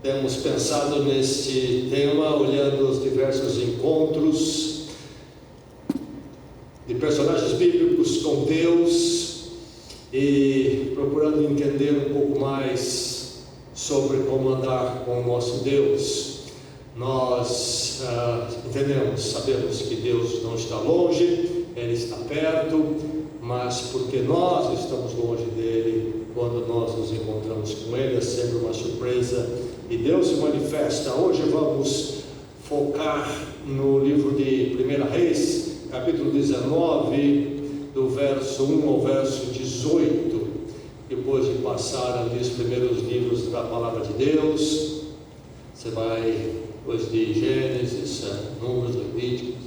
Temos pensado neste tema, olhando os diversos encontros de personagens bíblicos com Deus e procurando entender um pouco mais sobre como andar com o nosso Deus. Nós sabemos que Deus não está longe, Ele está perto, mas porque nós estamos longe dEle, quando nós nos encontramos com Ele, é sempre uma surpresa e Deus se manifesta. Hoje vamos focar no livro de 1 Reis, capítulo 19, do verso 1 ao verso 18. Depois de passar ali os primeiros livros da Palavra de Deus, você vai depois de Gênesis, Números, Levíticos,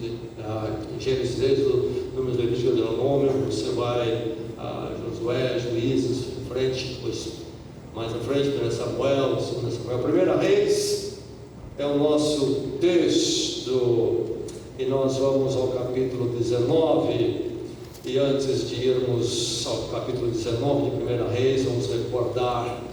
Gênesis, Êxodo, Números, Levíticos, Deuteronômio, você vai a Josué, Juízes, em frente, depois mais à frente, 1 Samuel, 2 Samuel. 1 Reis é o nosso texto e nós vamos ao capítulo 19. E antes de irmos ao capítulo 19 de 1 Reis, vamos recordar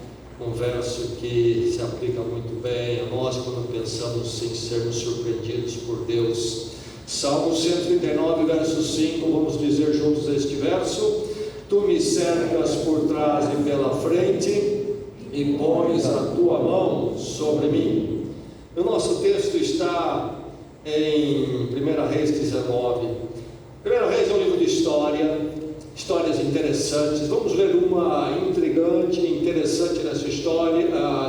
um verso que se aplica muito bem a nós quando pensamos em sermos surpreendidos por Deus. Salmo 139, verso 5, vamos dizer juntos este verso: Tu me cercas por trás e pela frente e pões a tua mão sobre mim. O nosso texto está em 1 Reis 19. 1 Reis é um livro de histórias interessantes. Vamos ler uma intrigante, interessante nessa história,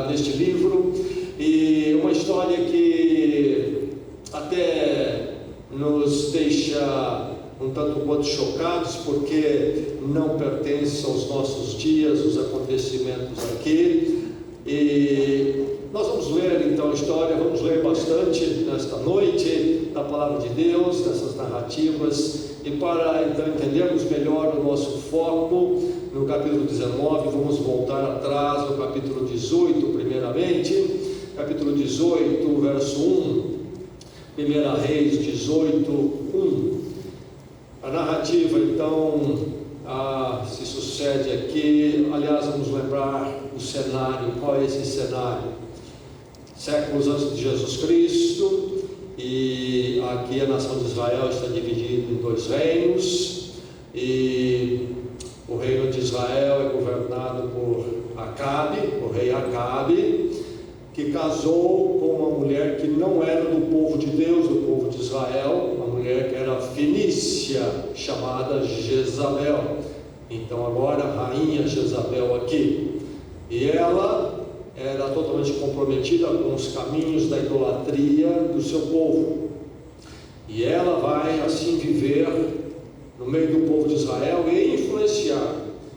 neste livro, e uma história que até nos deixa um tanto quanto chocados, porque não pertence aos nossos dias, os acontecimentos aqui. E nós vamos ler então a história, vamos ler bastante nesta noite da Palavra de Deus, dessas narrativas. E para então entendermos melhor o nosso foco no capítulo 19, vamos voltar atrás no capítulo 18 primeiramente. Capítulo 18, verso 1, 1 Reis 18, 1. A narrativa então se sucede aqui. Aliás, vamos lembrar o cenário. Qual é esse cenário? Séculos antes de Jesus Cristo, e aqui a nação de Israel está dividida em dois reinos, e o reino de Israel é governado por Acabe, o rei Acabe, que casou com uma mulher que não era do povo de Deus, do povo de Israel, uma mulher que era fenícia, chamada Jezabel. Então agora a rainha Jezabel aqui, e ela era totalmente comprometida com os caminhos da idolatria do seu povo, e ela vai assim viver no meio do povo de Israel e influenciar,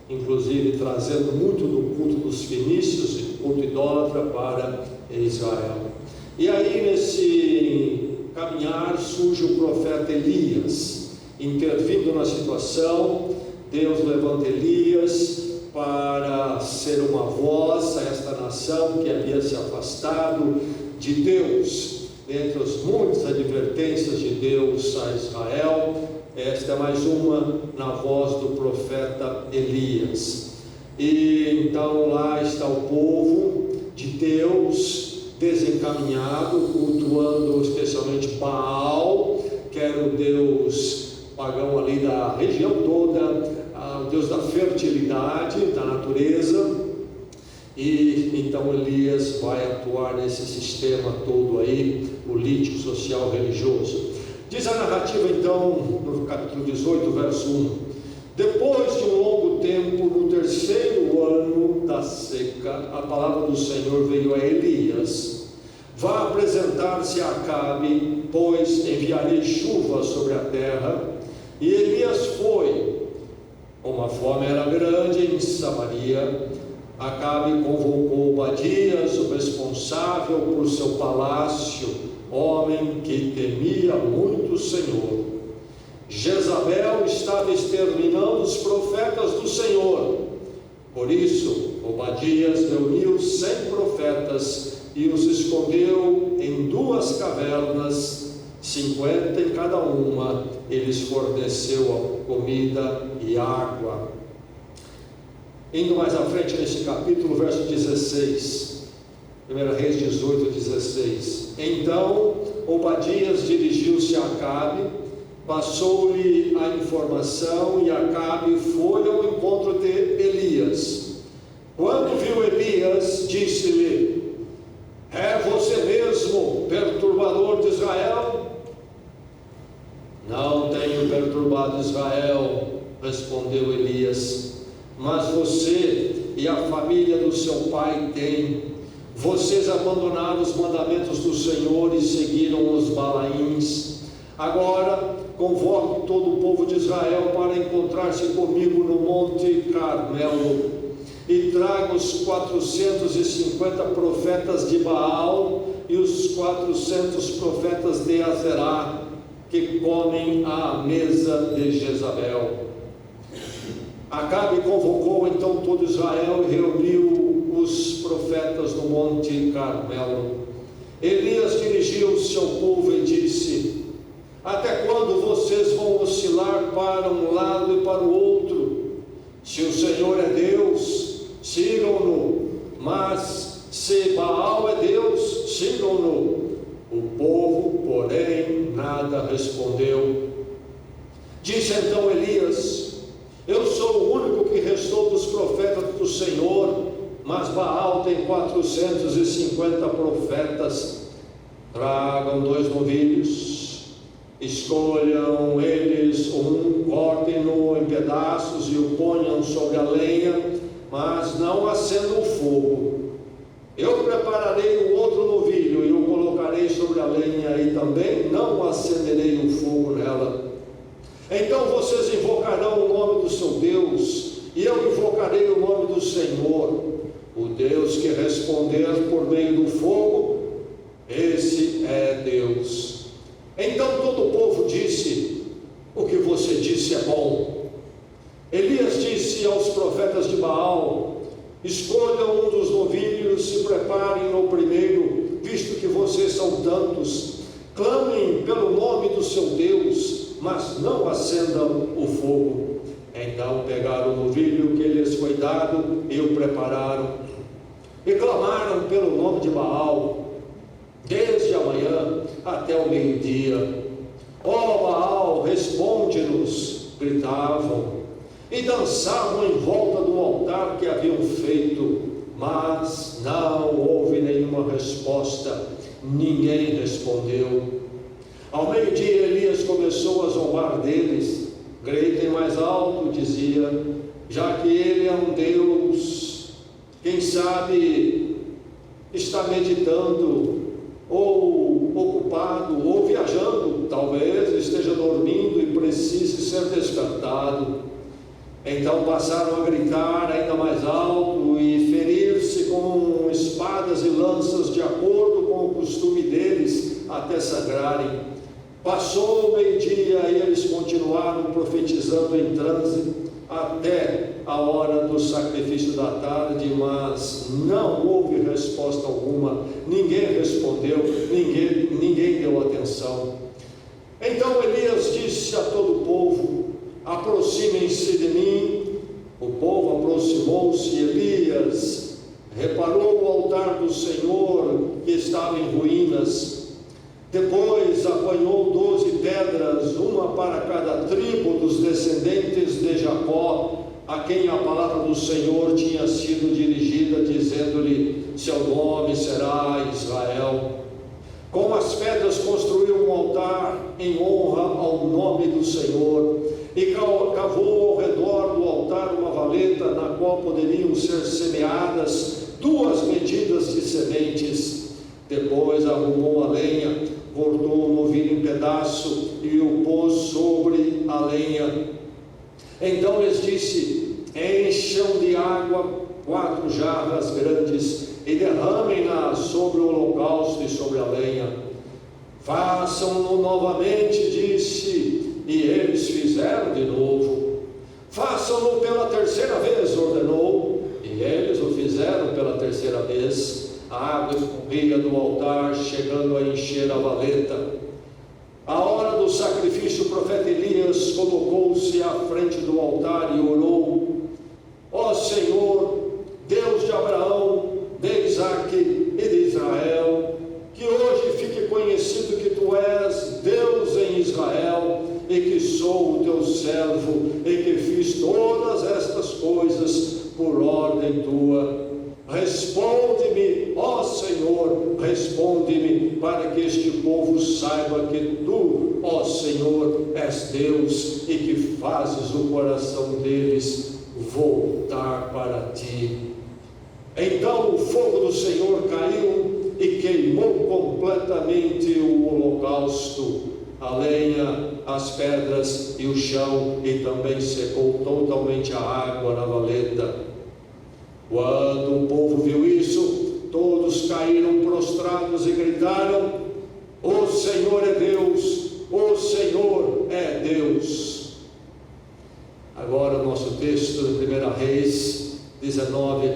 inclusive trazendo muito do culto dos fenícios e culto idólatra para Israel. E aí nesse caminhar surge o profeta Elias, intervindo na situação. Deus levanta Elias para ser uma voz a esta nação que havia se afastado de Deus. Dentre as muitas advertências de Deus a Israel, esta é mais uma na voz do profeta Elias. E então lá está o povo de Deus desencaminhado, cultuando especialmente Baal, que era o deus pagão ali da região toda, o Deus da fertilidade, da natureza. E então Elias vai atuar nesse sistema todo aí, político, social, religioso. Diz a narrativa então, no capítulo 18, verso 1: Depois de um longo tempo, no terceiro ano da seca, a palavra do Senhor veio a Elias: Vá apresentar-se a Acabe, pois enviarei chuva sobre a terra. E Elias foi. Uma fome era grande em Samaria. Acabe convocou Obadias, o responsável por seu palácio, homem que temia muito o Senhor. Jezabel estava exterminando os profetas do Senhor. Por isso, Obadias reuniu 100 profetas e os escondeu em 2 cavernas, 50 em cada uma. Eles forneceu a comida e água. Indo mais à frente neste capítulo, verso 16: 1 Reis 18:16. Então Obadias dirigiu-se a Acabe, passou-lhe a informação, e Acabe foi ao encontro de Elias. Quando viu Elias, disse-lhe: é você mesmo, perturbador de Israel? Não tenho perturbado Israel, respondeu Elias, mas você e a família do seu pai têm. Vocês abandonaram os mandamentos do Senhor e seguiram os Balaíns. Agora convoque todo o povo de Israel para encontrar-se comigo no Monte Carmelo, e traga os 450 profetas de Baal e os 400 profetas de Azerá, que comem à mesa de Jezabel. Acabe convocou então todo Israel e reuniu os profetas no Monte Carmelo. Elias dirigiu-se ao povo e disse: até quando vocês vão oscilar para um lado e para o outro? Se o Senhor é Deus, sigam-no, mas se Baal é Deus, sigam-no. O povo, porém, nada respondeu. Disse então Elias: eu sou o único que restou dos profetas do Senhor, mas Baal tem 450 profetas. Tragam 2 novilhos, escolham eles um, cortem-no em pedaços e o ponham sobre a lenha, mas não acendam o fogo. Eu prepararei o outro novilho e o colocarei sobre a lenha, e também não acenderei o fogo nela. Então vocês invocarão o nome do seu Deus, e eu invocarei o nome do Senhor. O Deus que responder por meio do fogo, esse é Deus. Então todo o povo disse: o que você disse é bom. Elias disse aos profetas de Baal: escolham um dos novilhos e preparem no primeiro, visto que vocês são tantos. Clamem pelo nome do seu Deus, mas não acendam o fogo. Então pegaram o novilho que lhes foi dado e o prepararam, e clamaram pelo nome de Baal, desde a manhã até o meio-dia. Ó Baal, responde-nos, gritavam, e dançavam em volta do altar que haviam feito, mas não houve nenhuma resposta, ninguém respondeu. Ao meio-dia Elias começou a zombar deles. Gritem mais alto, dizia, já que ele é um Deus. Quem sabe está meditando, ou ocupado, ou viajando, talvez esteja dormindo e precise ser despertado. Então passaram a gritar ainda mais alto e ferir-se com espadas e lanças, de acordo com o costume deles, até sangrarem. Passou o meio-dia e eles continuaram profetizando em transe até a hora do sacrifício da tarde, mas não houve resposta alguma, ninguém respondeu, ninguém deu atenção. Então Elias disse a todo o povo: aproximem-se de mim. O povo aproximou-se. Elias reparou o altar do Senhor, que estava em ruínas. Depois apanhou 12 pedras, uma para cada tribo dos descendentes de Jacó, a quem a palavra do Senhor tinha sido dirigida, dizendo-lhe: seu nome será Israel. Com as pedras construiu um altar em honra ao nome do Senhor, e cavou ao redor do altar uma valeta, na qual poderiam ser semeadas 2 medidas de sementes. Depois arrumou a lenha, cortou o novilho em pedaço e o pôs sobre a lenha. Então lhes disse: encham de água 4 jarras grandes e derramem-na sobre o holocausto e sobre a lenha. Façam-no novamente, disse, e eles fizeram de novo. Façam-no pela 3ª vez, ordenou, e eles o fizeram pela 3ª vez. A água escorria do altar, chegando a encher a valeta. À hora do sacrifício, o profeta Elias colocou-se à frente do altar e orou: ó Senhor, Deus de Abraão, de Isaque e de sou o teu servo e que fiz todas estas coisas por ordem tua. Responde-me, ó Senhor, responde-me, para que este povo saiba que tu, ó Senhor, és Deus e que fazes o coração deles voltar para ti. Então o fogo do Senhor caiu e queimou completamente o holocausto, a lenha, as pedras e o chão, e também secou totalmente a água na valeta. Quando o povo viu isso, todos caíram prostrados e gritaram: o Senhor é Deus, o Senhor é Deus. Agora o nosso texto de 1 Reis 19,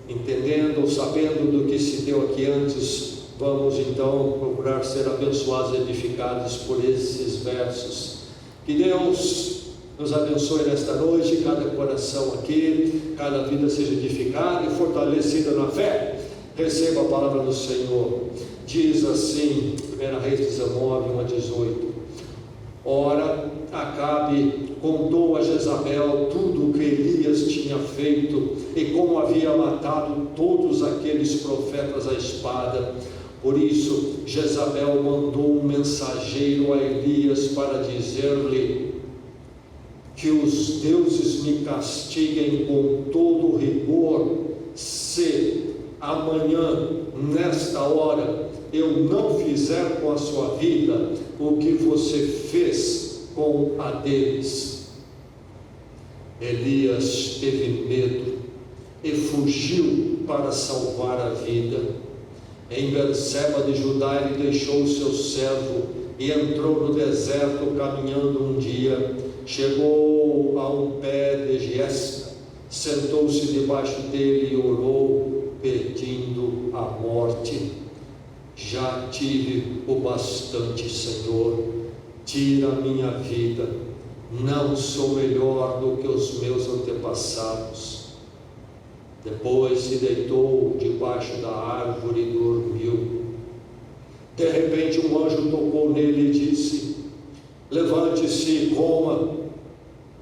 entendendo ou sabendo do que se deu aqui antes, vamos então procurar ser abençoados e edificados por esses versos. Que Deus nos abençoe nesta noite, cada coração aqui, cada vida seja edificada e fortalecida na fé. Receba a palavra do Senhor. Diz assim, 1 Reis 19, 1 a 18: Ora, Acabe contou a Jezabel tudo o que Elias tinha feito e como havia matado todos aqueles profetas à espada. Por isso, Jezabel mandou um mensageiro a Elias para dizer-lhe: que os deuses me castiguem com todo rigor, se amanhã, nesta hora, eu não fizer com a sua vida o que você fez com a deles. Elias teve medo e fugiu para salvar a vida. Em Berseba de Judá ele deixou o seu servo e entrou no deserto caminhando um dia. Chegou a um pé de giesta, sentou-se debaixo dele e orou, pedindo a morte. Já tive o bastante, Senhor, tira a minha vida, não sou melhor do que os meus antepassados. Depois se deitou debaixo da árvore e dormiu. De repente um anjo tocou nele e disse: levante-se e coma.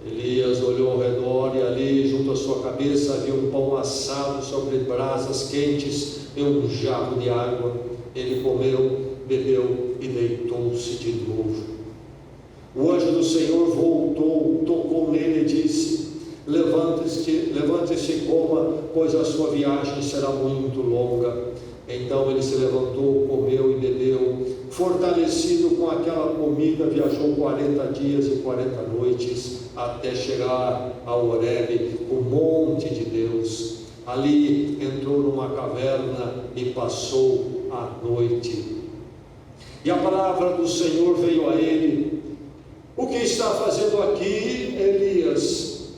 Elias olhou ao redor e ali, junto à sua cabeça, havia um pão assado sobre brasas quentes e um jarro de água. Ele comeu, bebeu e deitou-se de novo. O anjo do Senhor voltou, tocou nele e disse: levante-se e coma, pois a sua viagem será muito longa. Então ele se levantou, comeu e bebeu. Fortalecido com aquela comida, viajou 40 dias e 40 noites até chegar a Horebe, o monte de Deus. Ali entrou numa caverna e passou a noite. E a palavra do Senhor veio a ele: o que está fazendo aqui, Elias?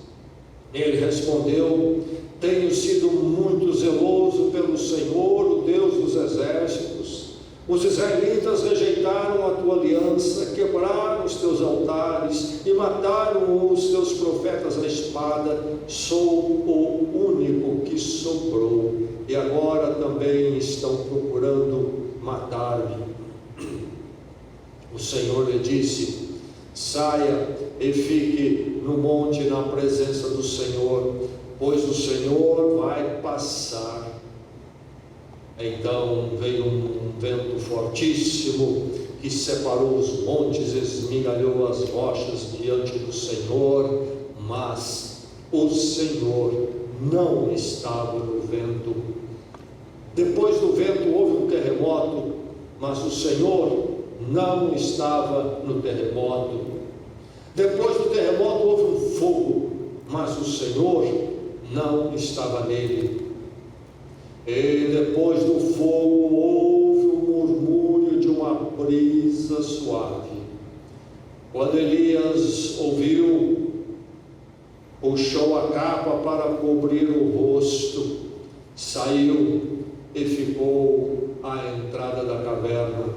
Ele respondeu: tenho sido muito zeloso pelo Senhor, o Deus dos exércitos. Os israelitas rejeitaram a tua aliança, quebraram os teus altares e mataram os teus profetas à espada. Sou o único que sobrou, e agora também estão procurando matar-me. O Senhor lhe disse: saia e fique no monte na presença do Senhor, pois o Senhor vai passar. Então veio um vento fortíssimo que separou os montes, esmigalhou as rochas diante do Senhor, mas o Senhor não estava no vento. Depois do vento houve um terremoto, mas o Senhor não estava no terremoto. Depois do terremoto houve um fogo, mas o Senhor não estava nele. E depois do fogo houve um murmúrio de uma brisa suave. Quando Elias ouviu, puxou a capa para cobrir o rosto, saiu e ficou à entrada da caverna.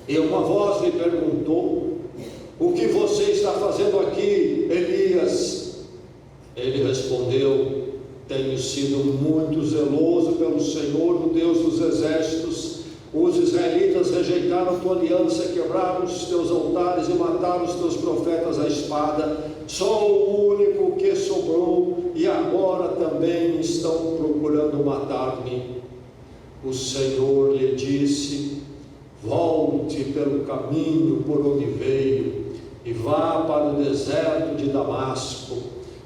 E uma voz lhe perguntou: o que você está fazendo aqui, Elias? Ele respondeu: tenho sido muito zeloso pelo Senhor, o Deus dos exércitos. Os israelitas rejeitaram a tua aliança, quebraram os teus altares e mataram os teus profetas à espada. Sou o único que sobrou e agora também estão procurando matar-me. O Senhor lhe disse: volte pelo caminho por onde veio e vá para o deserto de Damasco.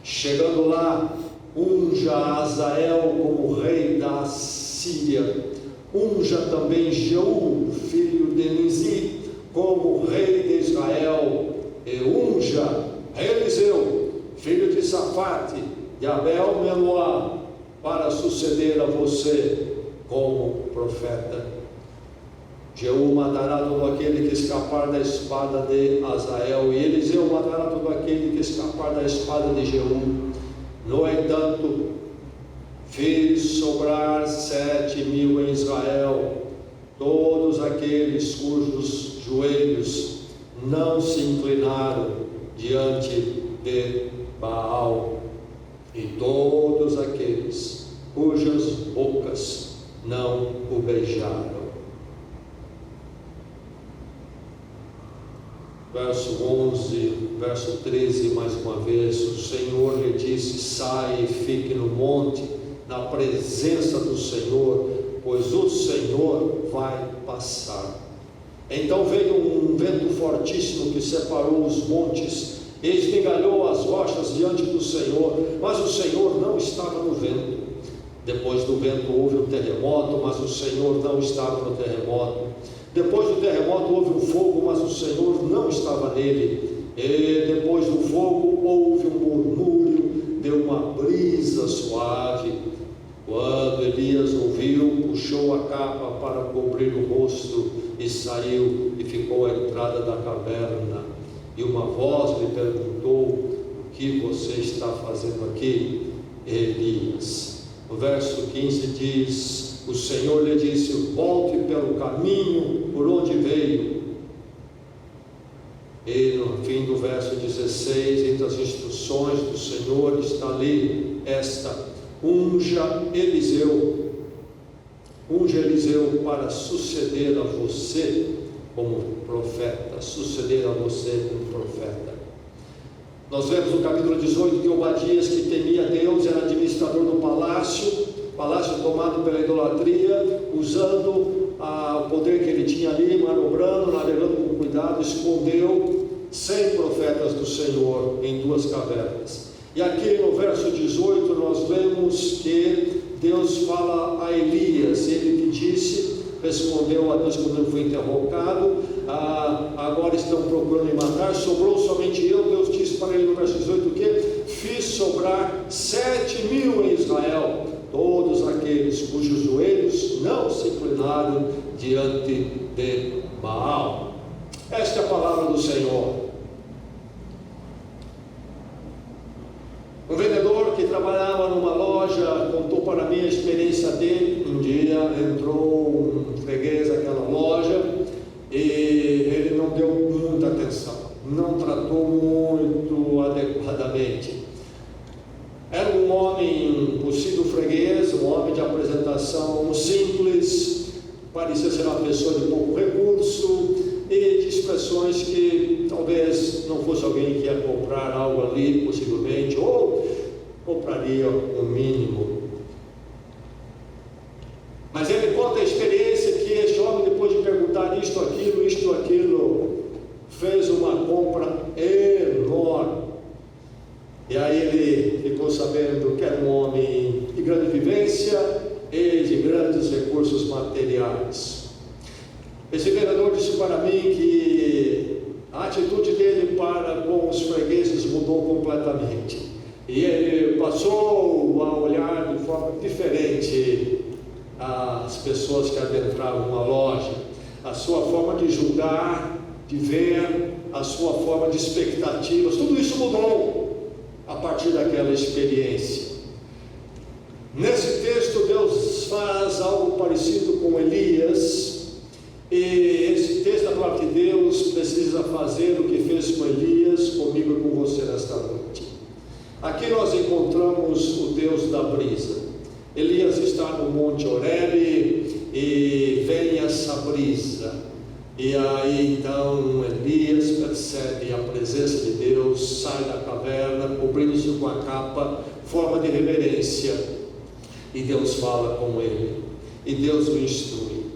Chegando lá, unja Azael como rei da Síria. Unja também Jeú, filho de Nisi, como rei de Israel. E unja Eliseu, filho de Safate, de Abel-Meloá, para suceder a você como profeta. Jeú matará todo aquele que escapar da espada de Azael, e Eliseu matará todo aquele que escapar da espada de Jeú. No entanto, fiz sobrar 7.000 em Israel, todos aqueles cujos joelhos não se inclinaram diante de Baal, e todos aqueles cujas bocas não o beijaram. Verso 11, verso 13, mais uma vez: o Senhor lhe disse: sai e fique no monte, na presença do Senhor, pois o Senhor vai passar. Então veio um vento fortíssimo que separou os montes e esmigalhou as rochas diante do Senhor, mas o Senhor não estava no vento. Depois do vento houve um terremoto, mas o Senhor não estava no terremoto. Depois do terremoto houve um fogo, mas o Senhor não estava nele. E depois do fogo houve um murmúrio de uma brisa suave. Quando Elias ouviu, puxou a capa para cobrir o rosto e saiu e ficou à entrada da caverna. E uma voz lhe perguntou: o que você está fazendo aqui, Elias? O verso 15 diz: o Senhor lhe disse: volte pelo caminho por onde veio. E no fim do verso 16, entre as instruções do Senhor está ali esta: unja Eliseu para suceder a você como profeta, suceder a você como profeta. Nós vemos no capítulo 18 que Obadias, que temia Deus, era administrador do palácio tomado pela idolatria, usando o poder que ele tinha ali, manobrando, navegando com cuidado, escondeu 100 profetas do Senhor em 2 cavernas. E aqui no verso 18 nós vemos que Deus fala a Elias, ele que disse, respondeu a Deus quando ele foi interrogado: agora estão procurando me matar, sobrou somente eu. Deus disse para ele no verso 18 que fiz sobrar 7.000 em Israel, todos aqueles cujos joelhos não se inclinaram diante de Baal. Esta é a palavra do Senhor. Um vendedor que trabalhava numa loja contou para mim a experiência dele. Um dia entrou um freguês naquela loja e ele não deu muita atenção, não tratou muito adequadamente. Era um homem, um possível freguês, um homem de apresentação simples, parecia ser uma pessoa de pouco recurso e de expressões que talvez não fosse alguém que ia comprar algo ali, possivelmente, ou compraria o mínimo. Mas ele conta a experiência que este homem, depois de perguntar isto, aquilo, fez uma compra enorme. E aí ele ficou sabendo que era um homem de grande vivência e de grandes recursos materiais. Esse vendedor disse para mim que a atitude dele para com os fregueses mudou completamente. E ele passou a olhar de forma diferente as pessoas que adentravam uma loja. A sua forma de julgar, de ver, a sua forma de expectativas, tudo isso mudou a partir daquela experiência. Nesse texto Deus faz algo parecido com Elias. E esse texto da parte de Deus precisa fazer o que fez com Elias, comigo e com você nesta noite. Aqui nós encontramos o Deus da brisa. Elias está no Monte Horebe e vem essa brisa. E aí então Elias percebe a presença de Deus, sai da caverna, cobrindo-se com a capa, forma de reverência, e Deus fala com ele, e Deus o instrui.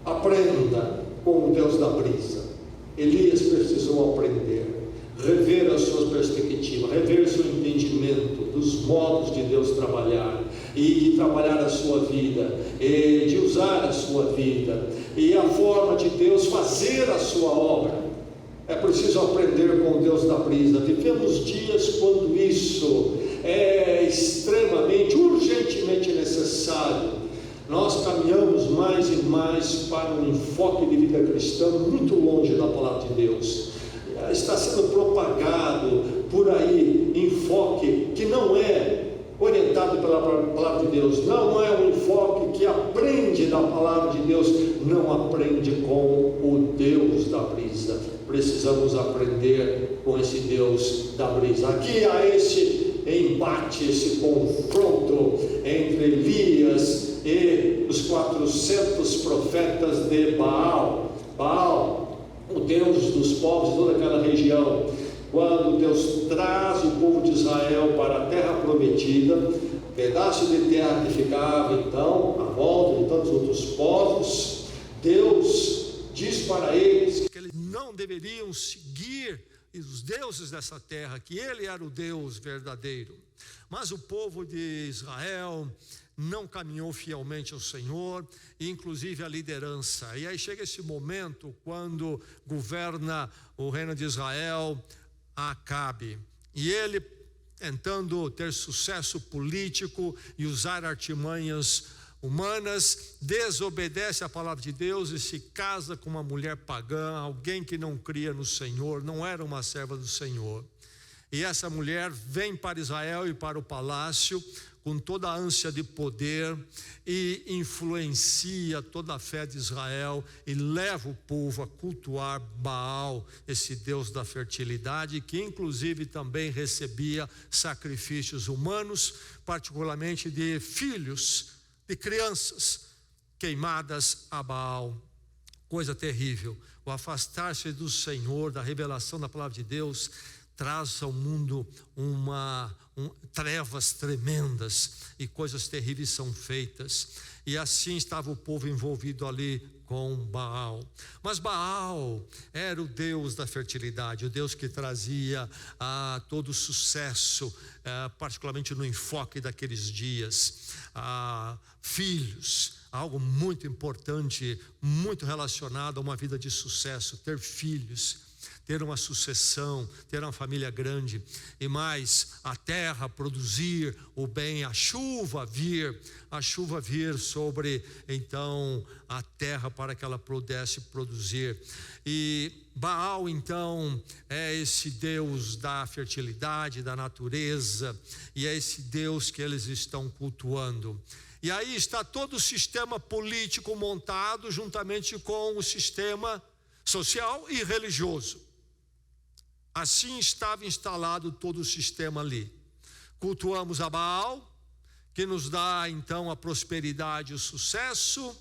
Aprenda com o Deus da brisa. Elias precisou aprender, rever a sua perspectiva, rever seu entendimento dos modos de Deus trabalhar, e de trabalhar a sua vida, e de usar a sua vida, e a forma de Deus fazer a sua obra. É preciso aprender com o Deus da brisa. Vivemos dias quando isso é extremamente, urgentemente necessário. Nós caminhamos mais e mais para um enfoque de vida cristã muito longe da palavra de Deus. Está sendo propagado por aí enfoque que não é orientado pela palavra de Deus, não é um enfoque que aprende da palavra de Deus, não aprende com o Deus da brisa. Precisamos aprender com esse Deus da brisa. Aqui há esse embate, esse confronto entre Elias e os 400 profetas de Baal. Baal, o Deus dos povos de toda aquela região. Quando Deus traz o povo de Israel para a terra prometida, pedaço de terra que ficava então à volta de tantos outros povos, Deus diz para eles que eles não deveriam seguir os deuses dessa terra, que ele era o Deus verdadeiro. Mas o povo de Israel não caminhou fielmente ao Senhor, inclusive a liderança. E aí chega esse momento quando governa o reino de Israel Acabe, e ele, tentando ter sucesso político e usar artimanhas humanas, desobedece a palavra de Deus e se casa com uma mulher pagã, alguém que não cria no Senhor, não era uma serva do Senhor. E essa mulher vem para Israel e para o palácio com toda a ânsia de poder e influencia toda a fé de Israel e leva o povo a cultuar Baal, esse Deus da fertilidade, que inclusive também recebia sacrifícios humanos, particularmente de filhos, de crianças queimadas a Baal. Coisa terrível. O afastar-se do Senhor, da revelação da palavra de Deus, traz ao mundo trevas tremendas e coisas terríveis são feitas. E assim estava o povo envolvido ali com Baal. Mas Baal era o Deus da fertilidade, o Deus que trazia todo o sucesso, particularmente no enfoque daqueles dias, filhos, algo muito importante, muito relacionado a uma vida de sucesso, ter filhos, ter uma sucessão, ter uma família grande, e mais, a terra produzir o bem, a chuva vir sobre então a terra para que ela pudesse produzir. E Baal então é esse Deus da fertilidade, da natureza, e é esse Deus que eles estão cultuando. E aí está todo o sistema político montado juntamente com o sistema social e religioso. Assim estava instalado todo o sistema ali. Cultuamos a Baal, que nos dá então a prosperidade e o sucesso,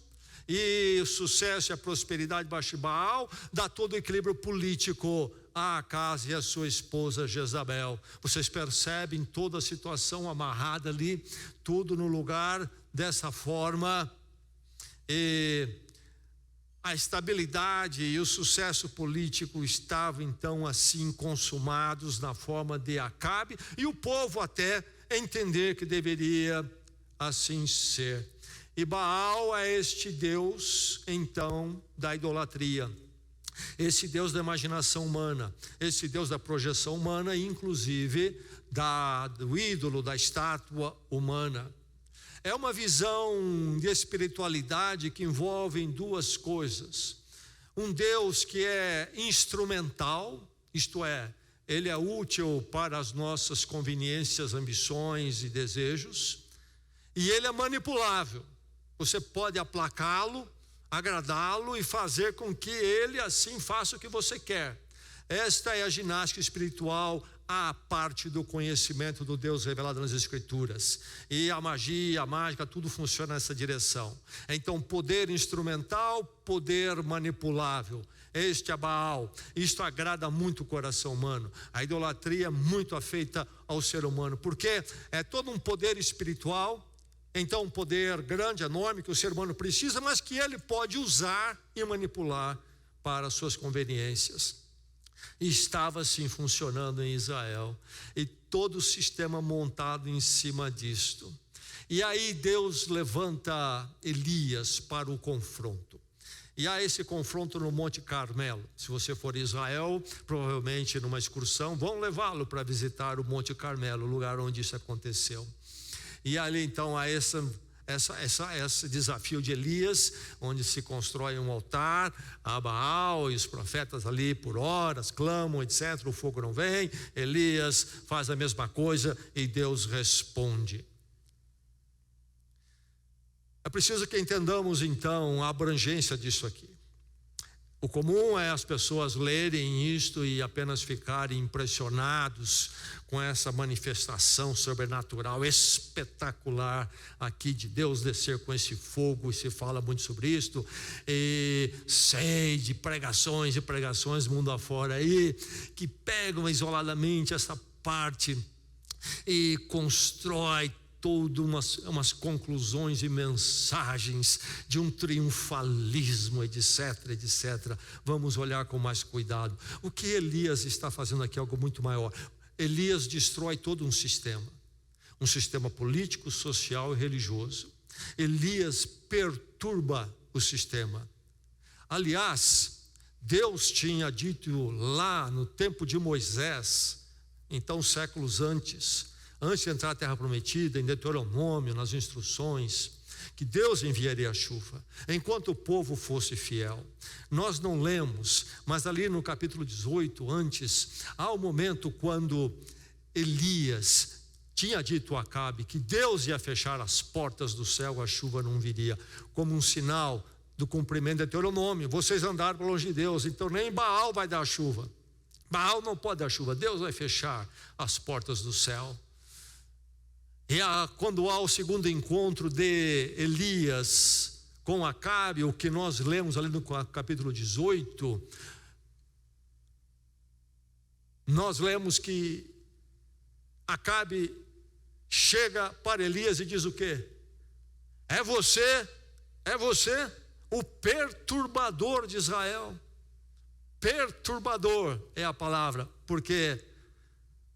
e o sucesso e a prosperidade baixo de Baal dá todo o equilíbrio político a Acas e a sua esposa Jezabel. Vocês percebem toda a situação amarrada ali, tudo no lugar dessa forma, e a estabilidade e o sucesso político estavam então assim consumados na forma de Acabe, e o povo até entender que deveria assim ser. E Baal é este Deus então da idolatria, esse Deus da imaginação humana, esse Deus da projeção humana, inclusive do ídolo, da estátua humana. É uma visão de espiritualidade que envolve duas coisas: um Deus que é instrumental, isto é, ele é útil para as nossas conveniências, ambições e desejos, e ele é manipulável. Você pode aplacá-lo, agradá-lo e fazer com que ele assim faça o que você quer. Esta é a ginástica espiritual há parte do conhecimento do Deus revelado nas Escrituras, e a magia, a mágica, tudo funciona nessa direção. Então, poder instrumental, poder manipulável, este é Baal. Isto agrada muito o coração humano. A idolatria é muito afeita ao ser humano, porque é todo um poder espiritual. Então, um poder grande, enorme, que o ser humano precisa, mas que ele pode usar e manipular para suas conveniências. E estava assim funcionando em Israel, e todo o sistema montado em cima disto. E aí Deus levanta Elias para o confronto. E há esse confronto no Monte Carmelo. Se você for em Israel, provavelmente numa excursão, vão levá-lo para visitar o Monte Carmelo, o lugar onde isso aconteceu. E ali então há esse desafio de Elias, onde se constrói um altar a Baal, e os profetas ali por horas clamam, etc. O fogo não vem. Elias faz a mesma coisa e Deus responde. É preciso que entendamos então a abrangência disso aqui. O comum é as pessoas lerem isto e apenas ficarem impressionados com essa manifestação sobrenatural espetacular aqui de Deus descer com esse fogo, e se fala muito sobre isto, e sei de pregações e pregações mundo afora aí, que pegam isoladamente essa parte e constrói todas umas conclusões e mensagens de um triunfalismo, etc, etc. Vamos olhar com mais cuidado. O que Elias está fazendo aqui é algo muito maior. Elias destrói todo um sistema político, social e religioso. Elias perturba o sistema. Aliás, Deus tinha dito lá no tempo de Moisés, então séculos antes de entrar na terra prometida, em Deuteronômio, nas instruções, que Deus enviaria a chuva, enquanto o povo fosse fiel. Nós não lemos, mas ali no capítulo 18, antes, há um momento quando Elias tinha dito a Acabe que Deus ia fechar as portas do céu, a chuva não viria, como um sinal do cumprimento de Deuteronômio. Vocês andaram para longe de Deus, então nem Baal vai dar chuva. Baal não pode dar chuva, Deus vai fechar as portas do céu. E quando há o segundo encontro de Elias com Acabe, o que nós lemos ali no capítulo 18, nós lemos que Acabe chega para Elias e diz o quê? É você, o perturbador de Israel. Perturbador é a palavra, porque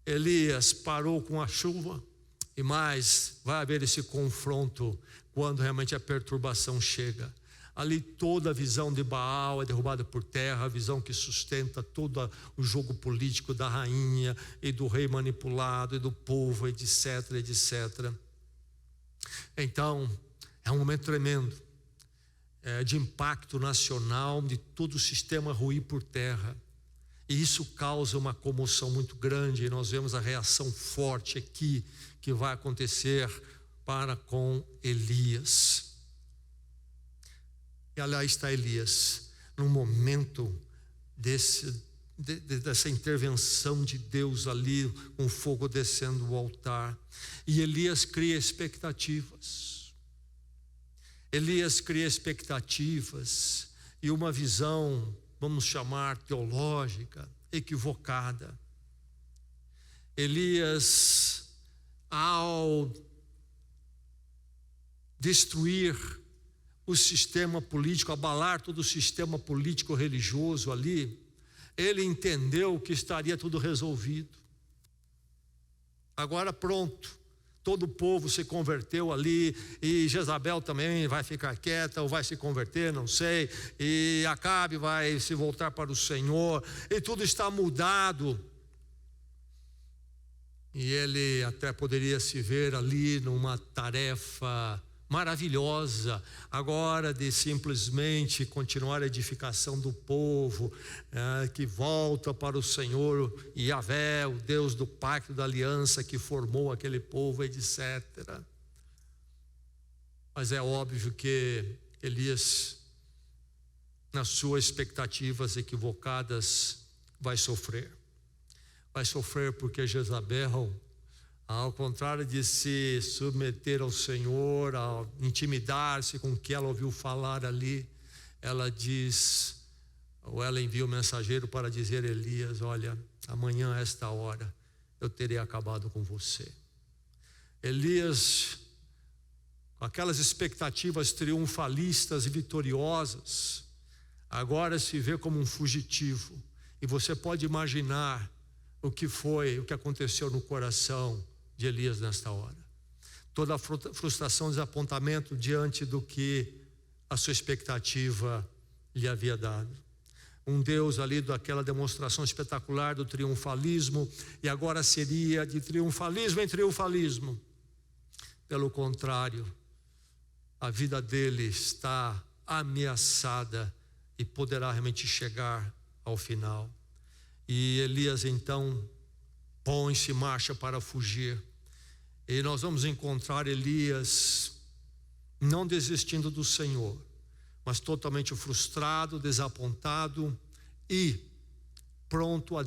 Elias parou com a chuva. E mais, vai haver esse confronto quando realmente a perturbação chega. Ali toda a visão de Baal é derrubada por terra, a visão que sustenta todo o jogo político da rainha e do rei manipulado e do povo, etc, etc. Então, é um momento tremendo, de impacto nacional, de todo o sistema ruir por terra. E isso causa uma comoção muito grande, e nós vemos a reação forte aqui que vai acontecer para com Elias. E lá está Elias, num momento dessa intervenção de Deus ali, com fogo descendo do altar. E Elias cria expectativas. Elias cria expectativas e uma visão, vamos chamar teológica, equivocada. Elias, ao destruir o sistema político, abalar todo o sistema político religioso ali, ele entendeu que estaria tudo resolvido. Agora pronto, todo o povo se converteu ali, e Jezabel também vai ficar quieta, ou vai se converter, não sei, e Acabe vai se voltar para o Senhor, e tudo está mudado. E ele até poderia se ver ali numa tarefa maravilhosa, agora de simplesmente continuar a edificação do povo, que volta para o Senhor Yahvé, o Deus do pacto da aliança que formou aquele povo, etc. Mas é óbvio que Elias, nas suas expectativas equivocadas, vai sofrer. vai sofrer porque Jezabel, ao contrário de se submeter ao Senhor, a intimidar-se com o que ela ouviu falar ali, ela diz, ou ela envia o mensageiro para dizer a Elias: olha, amanhã a esta hora eu terei acabado com você. Elias, com aquelas expectativas triunfalistas e vitoriosas, agora se vê como um fugitivo. E você pode imaginar o que aconteceu no coração de Elias nesta hora. Toda a frustração, desapontamento diante do que a sua expectativa lhe havia dado. Um Deus ali daquela demonstração espetacular do triunfalismo, e agora seria de triunfalismo em triunfalismo. Pelo contrário, a vida dele está ameaçada e poderá realmente chegar ao final. E Elias então põe-se em marcha para fugir. E nós vamos encontrar Elias não desistindo do Senhor, mas totalmente frustrado, desapontado e pronto a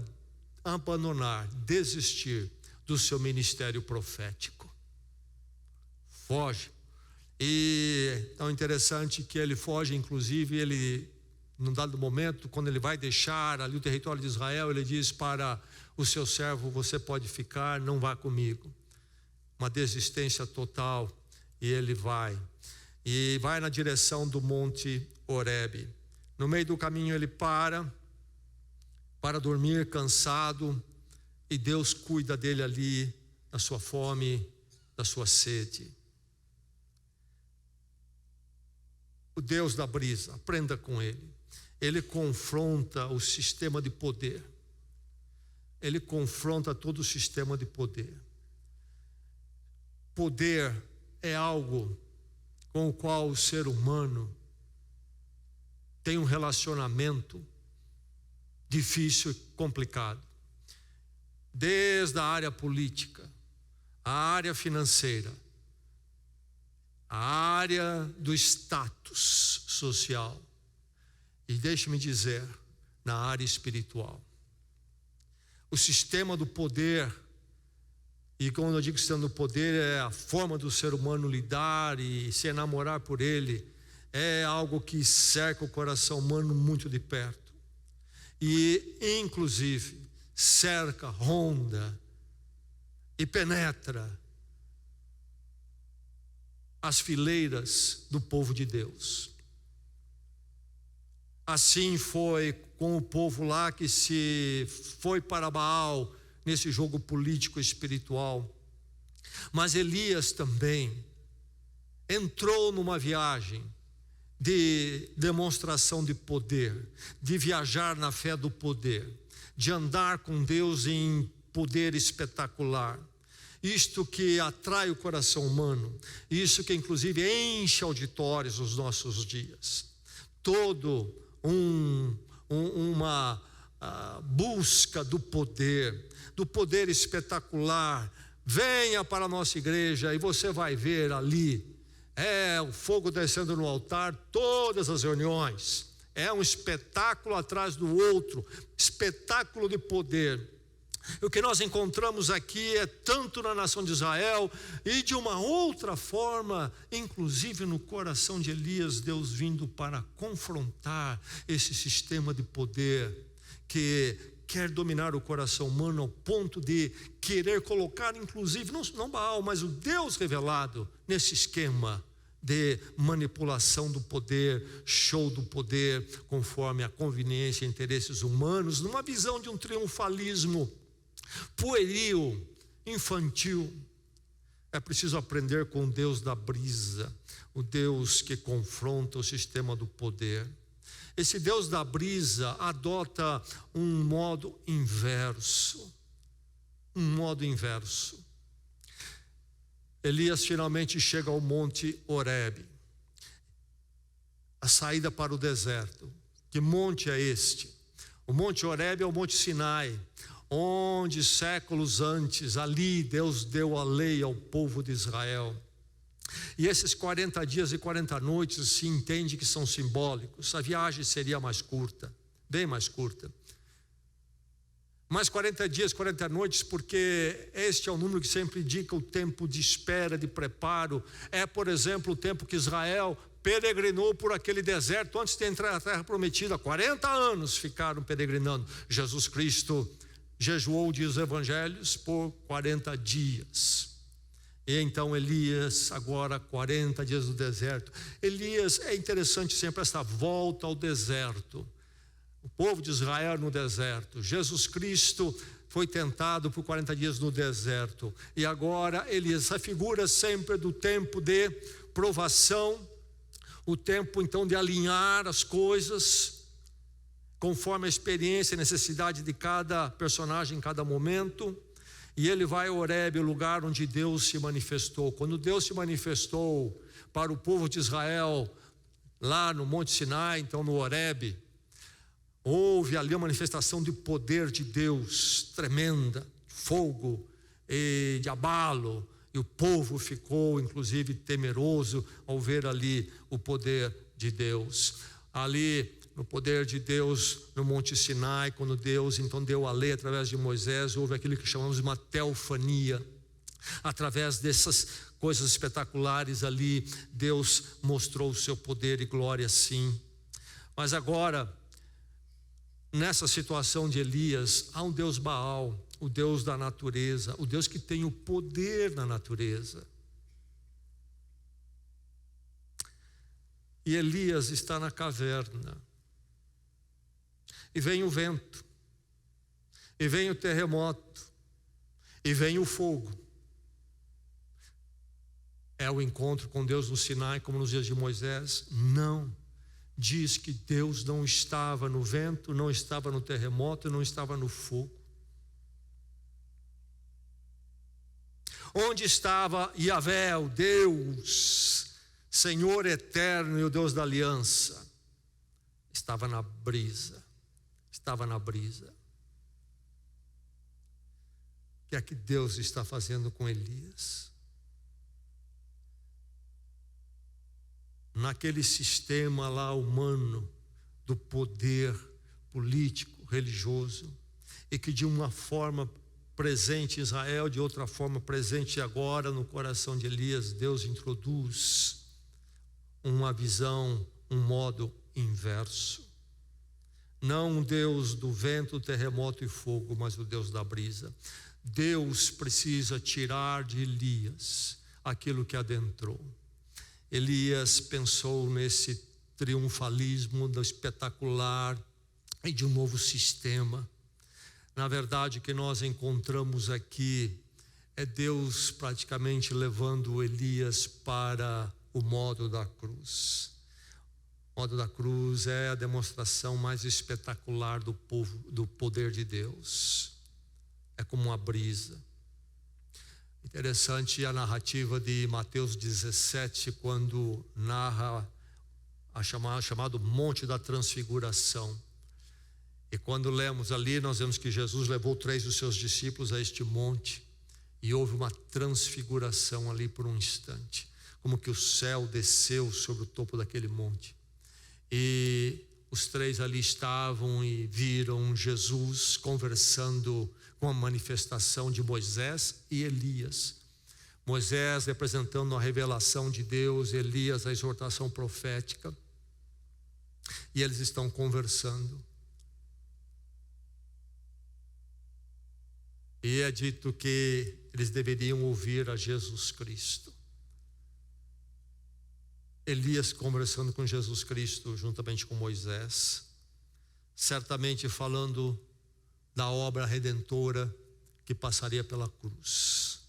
abandonar, desistir do seu ministério profético. Foge. E é tão interessante que ele foge, inclusive ele, num dado momento, quando ele vai deixar ali o território de Israel, ele diz para o seu servo: você pode ficar, não vá comigo. Uma desistência total, e ele vai na direção do Monte Horebe. No meio do caminho ele para dormir, cansado, e Deus cuida dele ali, da sua fome, da sua sede. O Deus da brisa, aprenda com ele. Ele confronta o sistema de poder. Ele confronta todo o sistema de poder. Poder é algo com o qual o ser humano tem um relacionamento difícil e complicado. Desde a área política, a área financeira, a área do status social, e deixe-me dizer, na área espiritual. O sistema do poder, e quando eu digo sistema do poder, é a forma do ser humano lidar e se enamorar por ele, é algo que cerca o coração humano muito de perto. E, inclusive, cerca, ronda e penetra as fileiras do povo de Deus. Assim foi com o povo lá que se foi para Baal nesse jogo político espiritual. Mas Elias também entrou numa viagem de demonstração de poder, de viajar na fé do poder, de andar com Deus em poder espetacular. Isto que atrai o coração humano, isso que inclusive enche auditórios nos nossos dias. Todo uma busca do poder espetacular. Venha para a nossa igreja e você vai ver ali, o fogo descendo no altar, todas as reuniões. É um espetáculo atrás do outro, espetáculo de poder. O que nós encontramos aqui é tanto na nação de Israel e de uma outra forma, inclusive no coração de Elias, Deus vindo para confrontar esse sistema de poder que quer dominar o coração humano ao ponto de querer colocar, inclusive, não Baal, mas o Deus revelado nesse esquema de manipulação do poder, show do poder, conforme a conveniência e interesses humanos, numa visão de um triunfalismo pueril, infantil. É preciso aprender com o Deus da brisa, o Deus que confronta o sistema do poder. Esse Deus da brisa adota um modo inverso. Elias finalmente chega ao Monte Horebe, a saída para o deserto. Que monte é este? O Monte Horebe é o Monte Sinai, onde séculos antes, ali Deus deu a lei ao povo de Israel. E esses 40 dias e 40 noites se entende que são simbólicos. A viagem seria mais curta, bem mais curta. mais 40 dias, 40 noites, porque este é o número que sempre indica o tempo de espera, de preparo. É, por exemplo, o tempo que Israel peregrinou por aquele deserto antes de entrar na terra prometida. 40 anos ficaram peregrinando. Jesus Cristo jejuou, diz os evangelhos, por 40 dias. E então Elias, agora 40 dias no deserto. Elias, é interessante sempre essa volta ao deserto. O povo de Israel no deserto. Jesus Cristo foi tentado por 40 dias no deserto. E agora Elias, essa figura sempre do tempo de provação, o tempo então de alinhar as coisas, conforme a experiência e necessidade de cada personagem em cada momento. E ele vai a Horebe, o lugar onde Deus se manifestou. Quando Deus se manifestou para o povo de Israel, lá no Monte Sinai, então no Horebe, houve ali uma manifestação de poder de Deus tremenda, fogo e de abalo, e o povo ficou inclusive temeroso ao ver ali o poder de Deus. Ali no poder de Deus no Monte Sinai, quando Deus então deu a lei através de Moisés, houve aquilo que chamamos de uma teofania. Através dessas coisas espetaculares ali, Deus mostrou o seu poder e glória, sim. Mas agora, nessa situação de Elias, há um Deus Baal, o Deus da natureza, o Deus que tem o poder na natureza. E Elias está na caverna. E vem o vento, e vem o terremoto, e vem o fogo. É o encontro com Deus no Sinai, como nos dias de Moisés? Não. Diz que Deus não estava no vento, não estava no terremoto, não estava no fogo. Onde estava Yahvé, o Deus, Senhor eterno e o Deus da aliança? Estava na brisa. Estava na brisa. O que é que Deus está fazendo com Elias? Naquele sistema lá humano do poder político, religioso, e que de uma forma presente em Israel, de outra forma presente agora no coração de Elias, Deus introduz uma visão, um modo inverso. Não o Deus do vento, terremoto e fogo, mas o Deus da brisa. Deus precisa tirar de Elias aquilo que adentrou. Elias pensou nesse triunfalismo do espetacular e de um novo sistema. Na verdade, o que nós encontramos aqui é Deus praticamente levando Elias para o modo da cruz. O modo da cruz é a demonstração mais espetacular do poder de Deus. É como uma brisa. Interessante a narrativa de Mateus 17, quando narra chamado Monte da Transfiguração. E quando lemos ali, nós vemos que Jesus levou 3 dos seus discípulos a este monte, e houve uma transfiguração ali por um instante, como que o céu desceu sobre o topo daquele monte. E os 3 ali estavam e viram Jesus conversando com a manifestação de Moisés e Elias. Moisés representando a revelação de Deus, Elias a exortação profética. E eles estão conversando. E é dito que eles deveriam ouvir a Jesus Cristo. Elias conversando com Jesus Cristo juntamente com Moisés, certamente falando da obra redentora que passaria pela cruz.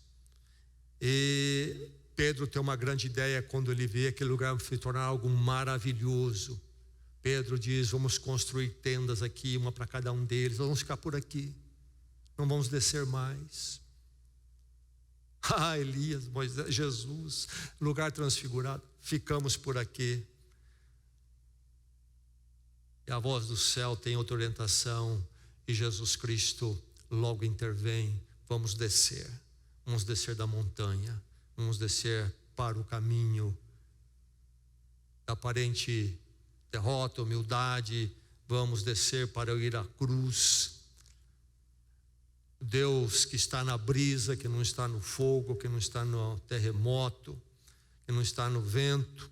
E Pedro tem uma grande ideia quando ele vê aquele lugar se tornar algo maravilhoso. Pedro diz: vamos construir tendas aqui, uma para cada um deles, vamos ficar por aqui, não vamos descer mais. Elias, Moisés, Jesus, lugar transfigurado, ficamos por aqui. E a voz do céu tem outra orientação, e Jesus Cristo logo intervém: vamos descer da montanha, vamos descer para o caminho da aparente derrota, humildade, vamos descer para ir à cruz. Deus que está na brisa, que não está no fogo, que não está no terremoto, que não está no vento.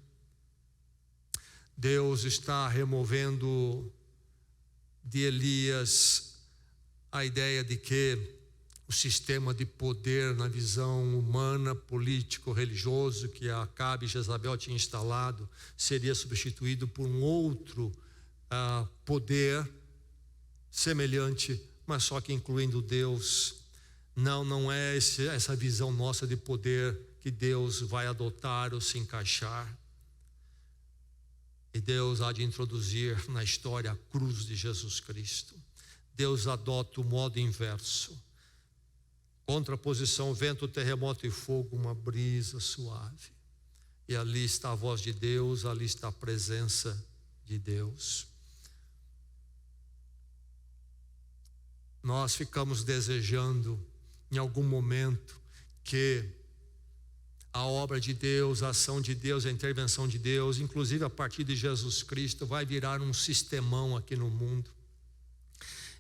Deus está removendo de Elias a ideia de que o sistema de poder na visão humana, político, religioso que Acabe e Jezabel tinham instalado seria substituído por um outro poder semelhante, mas só que incluindo Deus. Não é essa visão nossa de poder que Deus vai adotar ou se encaixar. E Deus há de introduzir na história a cruz de Jesus Cristo. Deus adota o modo inverso. Contraposição, vento, terremoto e fogo, uma brisa suave. E ali está a voz de Deus, ali está a presença de Deus. Nós ficamos desejando, em algum momento, que a obra de Deus, a ação de Deus, a intervenção de Deus, inclusive a partir de Jesus Cristo, vai virar um sistemão aqui no mundo.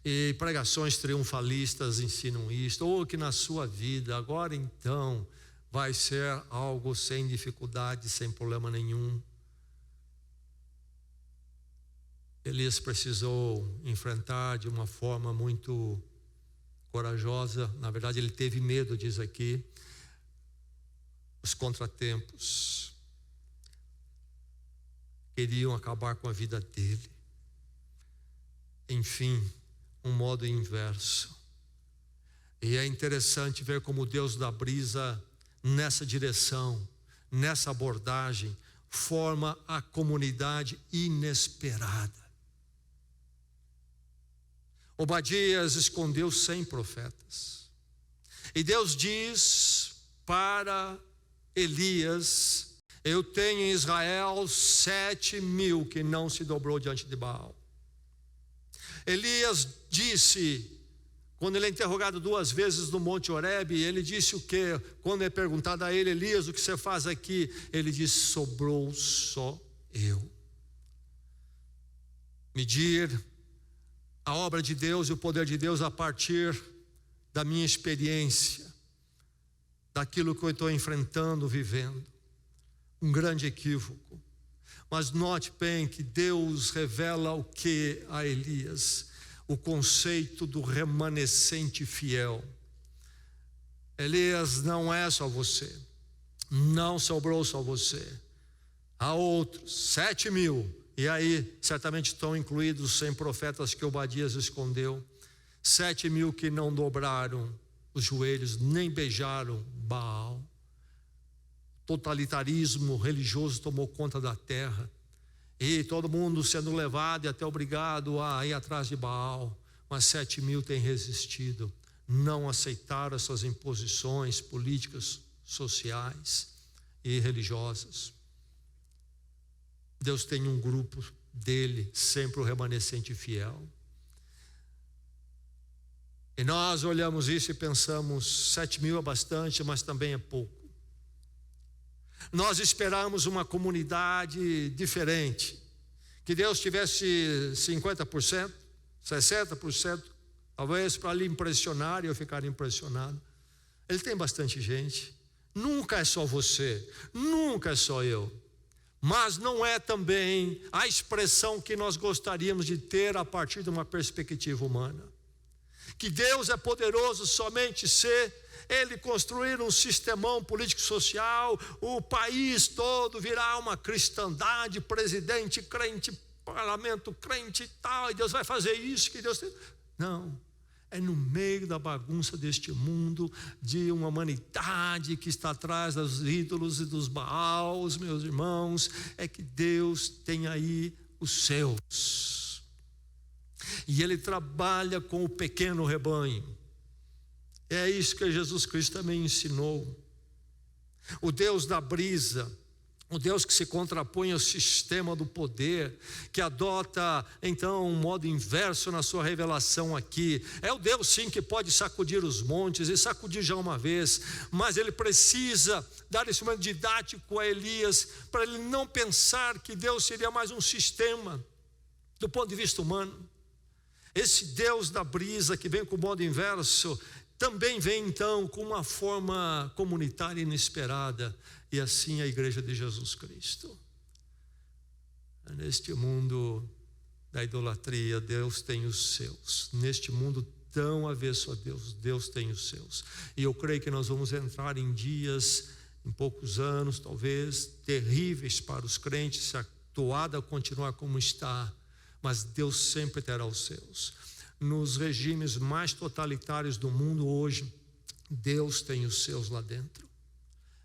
E pregações triunfalistas ensinam isto, ou que na sua vida, agora então, vai ser algo sem dificuldade, sem problema nenhum. Elias precisou enfrentar de uma forma muito corajosa, na verdade ele teve medo, diz aqui, os contratempos queriam acabar com a vida dele. Enfim, um modo inverso. E é interessante ver como Deus da brisa, nessa direção, nessa abordagem, forma a comunidade inesperada. Obadias escondeu 100 profetas. E Deus diz para Elias: eu tenho em Israel 7.000 que não se dobrou diante de Baal. Elias disse, quando ele é interrogado 2 vezes no Monte Horebe, ele disse o quê? Quando é perguntado a ele: Elias, o que você faz aqui? Ele disse: sobrou só eu. Medir a obra de Deus e o poder de Deus a partir da minha experiência, daquilo que eu estou enfrentando, vivendo. Um grande equívoco. Mas note bem que Deus revela o que a Elias? O conceito do remanescente fiel. Elias, não é só você, não sobrou só você, há outros 7.000, e aí certamente estão incluídos os 100 profetas que Obadias escondeu, 7.000 que não dobraram os joelhos, nem beijaram Baal. Totalitarismo religioso tomou conta da terra, e todo mundo sendo levado e até obrigado a ir atrás de Baal. Mas 7.000 têm resistido, não aceitaram essas imposições políticas, sociais e religiosas. Deus tem um grupo dele, sempre o remanescente fiel. E nós olhamos isso e pensamos: 7.000 é bastante, mas também é pouco. Nós esperamos uma comunidade diferente, que Deus tivesse 50%, 60%, talvez para lhe impressionar e eu ficar impressionado. Ele tem bastante gente, nunca é só você, nunca é só eu, mas não é também a expressão que nós gostaríamos de ter a partir de uma perspectiva humana. Que Deus é poderoso somente se Ele construir um sistemão político-social, o país todo virar uma cristandade, presidente crente, parlamento crente e tal, e Deus vai fazer isso, que Deus tem. Não, é no meio da bagunça deste mundo, de uma humanidade que está atrás dos ídolos e dos Baals, meus irmãos, é que Deus tem aí os seus. E Ele trabalha com o pequeno rebanho. É isso que Jesus Cristo também ensinou. O Deus da brisa, o Deus que se contrapõe ao sistema do poder, que adota então um modo inverso na sua revelação aqui. É o Deus sim que pode sacudir os montes, e sacudir já uma vez, mas Ele precisa dar esse momento didático a Elias, para ele não pensar que Deus seria mais um sistema do ponto de vista humano. Esse Deus da brisa que vem com o modo inverso, também vem então com uma forma comunitária inesperada, e assim a igreja de Jesus Cristo. Neste mundo da idolatria, Deus tem os seus. Neste mundo tão avesso a Deus, Deus tem os seus. E eu creio que nós vamos entrar em dias, em poucos anos talvez, terríveis para os crentes, se a toada continuar como está, mas Deus sempre terá os seus. Nos regimes mais totalitários do mundo hoje, Deus tem os seus lá dentro.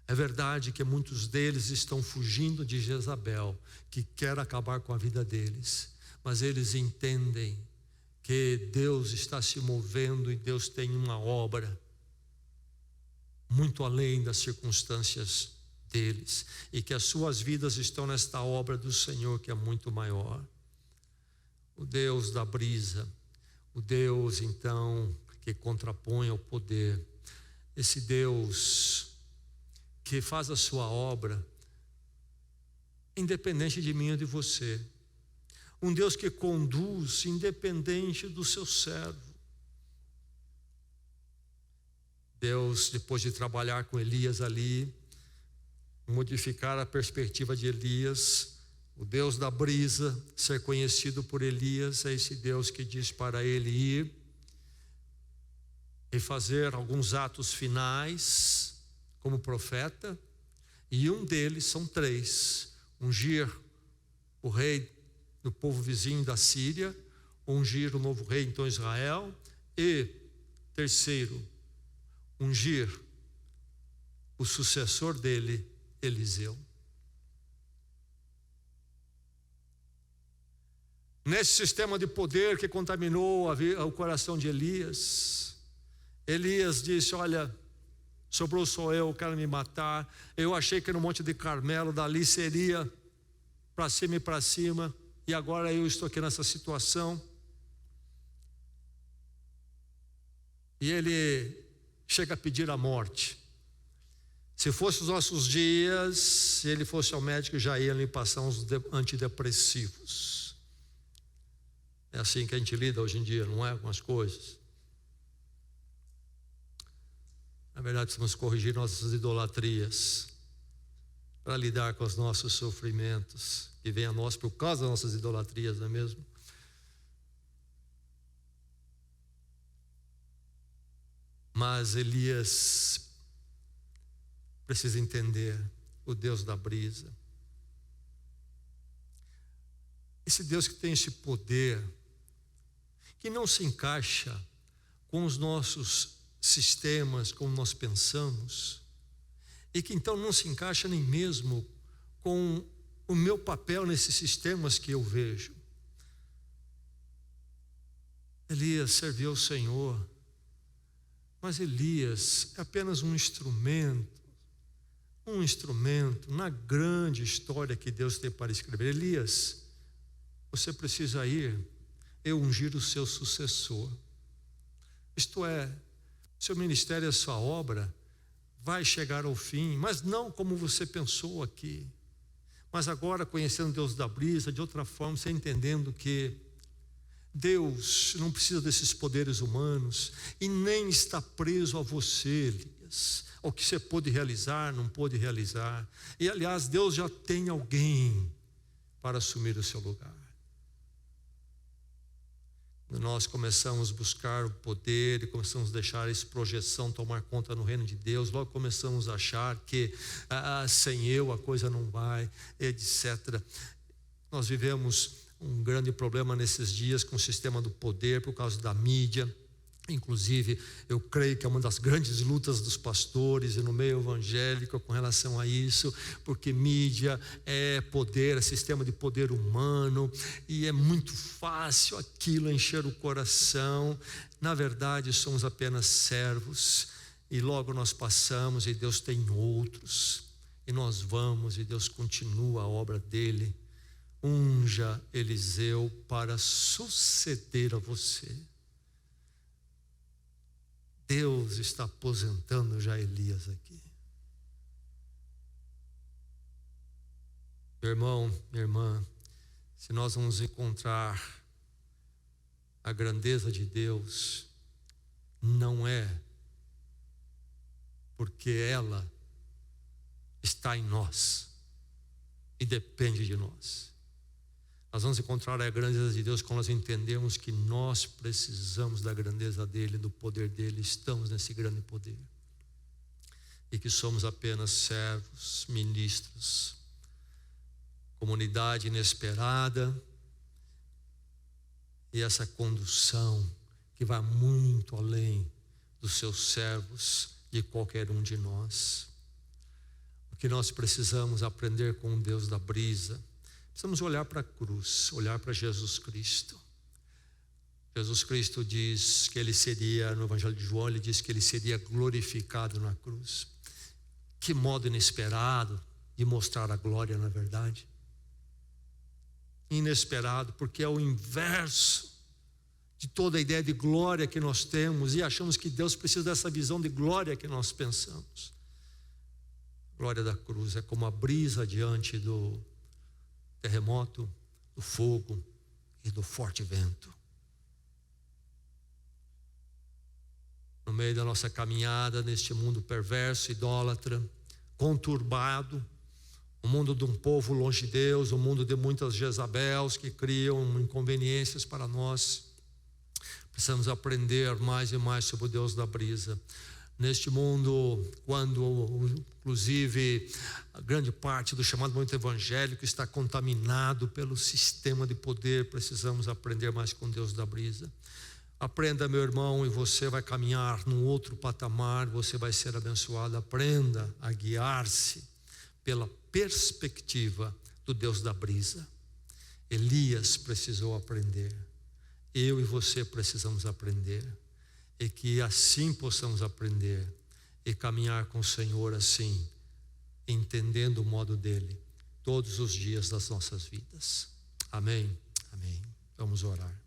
É verdade que muitos deles estão fugindo de Jezabel, que quer acabar com a vida deles, mas eles entendem que Deus está se movendo e Deus tem uma obra muito além das circunstâncias deles, e que as suas vidas estão nesta obra do Senhor que é muito maior. O Deus da brisa, o Deus então que contrapõe ao poder, esse Deus que faz a sua obra independente de mim ou de você, um Deus que conduz independente do seu servo. Deus, depois de trabalhar com Elias ali, modificar a perspectiva de Elias, o Deus da brisa, ser conhecido por Elias, é esse Deus que diz para ele ir e fazer alguns atos finais como profeta, e um deles, são 3, ungir o rei do povo vizinho da Síria, ungir o novo rei então Israel, e terceiro, ungir o sucessor dele, Eliseu. Nesse sistema de poder que contaminou o coração de Elias, Elias disse: olha, sobrou só eu, quero me matar. Eu achei que no Monte de Carmelo dali seria para cima e para cima, e agora eu estou aqui nessa situação. E ele chega a pedir a morte. Se fosse os nossos dias, se ele fosse ao médico, já ia lhe passar uns antidepressivos. É assim que a gente lida hoje em dia, não é? Com as coisas. Na verdade, precisamos corrigir nossas idolatrias para lidar com os nossos sofrimentos que vêm a nós por causa das nossas idolatrias, não é mesmo? Mas Elias precisa entender o Deus da brisa. Esse Deus que tem esse poder, que não se encaixa com os nossos sistemas, como nós pensamos, e que então não se encaixa nem mesmo com o meu papel nesses sistemas que eu vejo. Elias serviu ao Senhor, mas Elias é apenas um instrumento na grande história que Deus tem para escrever. Elias, você precisa ir e ungir o seu sucessor. Isto é, seu ministério, a sua obra vai chegar ao fim, mas não como você pensou aqui. Mas agora, conhecendo Deus da brisa, de outra forma, você entendendo que Deus não precisa desses poderes humanos e nem está preso a você, Elias, ao que você pôde realizar, não pôde realizar. E aliás, Deus já tem alguém para assumir o seu lugar. Quando nós começamos a buscar o poder e começamos a deixar essa projeção tomar conta no reino de Deus, logo começamos a achar que sem eu a coisa não vai, etc. Nós vivemos um grande problema nesses dias com o sistema do poder por causa da mídia. Inclusive, eu creio que é uma das grandes lutas dos pastores e no meio evangélico com relação a isso, porque mídia é poder, é sistema de poder humano, e é muito fácil aquilo encher o coração. Na verdade, somos apenas servos, e logo nós passamos e Deus tem outros, e nós vamos e Deus continua a obra dele. Unja Eliseu para suceder a você. Deus está aposentando já Elias aqui. Meu irmão, minha irmã, se nós vamos encontrar a grandeza de Deus, não é porque ela está em nós e depende de nós. Nós vamos encontrar a grandeza de Deus quando nós entendemos que nós precisamos da grandeza dele, do poder dele, estamos nesse grande poder. E que somos apenas servos, ministros, comunidade inesperada, e essa condução que vai muito além dos seus servos, de qualquer um de nós. O que nós precisamos aprender com o Deus da brisa, precisamos olhar para a cruz, olhar para Jesus Cristo. Jesus Cristo diz que ele seria, no Evangelho de João, ele diz que ele seria glorificado na cruz. Que modo inesperado de mostrar a glória, na verdade. Inesperado, porque é o inverso de toda a ideia de glória que nós temos, e achamos que Deus precisa dessa visão de glória que nós pensamos. A glória da cruz é como a brisa diante do terremoto, do fogo e do forte vento. No meio da nossa caminhada neste mundo perverso, idólatra, conturbado, o mundo de um povo longe de Deus, o mundo de muitas Jezabels que criam inconveniências para nós, precisamos aprender mais e mais sobre o Deus da brisa. Neste mundo, quando inclusive a grande parte do chamado movimento evangélico está contaminado pelo sistema de poder, precisamos aprender mais com Deus da brisa. Aprenda, meu irmão, e você vai caminhar num outro patamar, você vai ser abençoado. Aprenda a guiar-se pela perspectiva do Deus da brisa. Elias precisou aprender. Eu e você precisamos aprender, e que assim possamos aprender e caminhar com o Senhor assim, entendendo o modo dele, todos os dias das nossas vidas. Amém? Amém. Vamos orar.